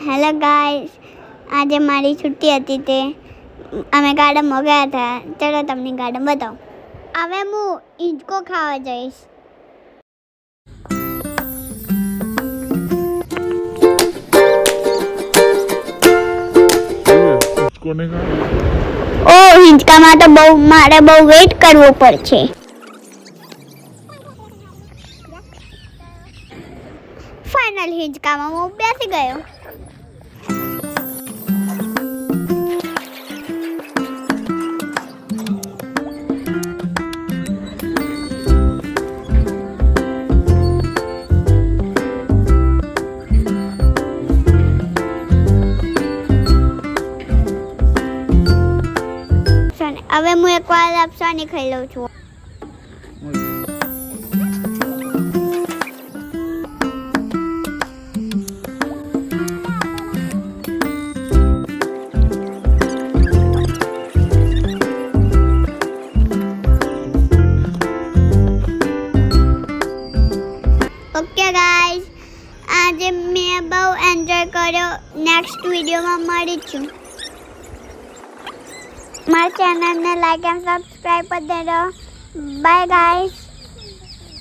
Hello guys, આજે મારી છુટ્ટી હતી તે અમે ગાર્ડનમાં ગયા હતા. ચલો તમને ગાર્ડન બતાવું. હવે હું હિંચકો ખાવા જઈશ. ઓ હિંચકામાં તો મારે બહુ વેઇટ કરવો પડશે. ફાઇનલ હિંચકામાં હું બેસી ગયો. હવે હું એકવાર અફસાની ખાઈ લઉં છું. ઓકે ગાઈસ, આજે મેં બહુ એન્જોય કર્યો. નેક્સ્ટ વિડીયોમાં મળી છું. મારા ચેનલને લાઈક એન્ડ સબસ્ક્રાઈબ કરી દેજો. Bye guys.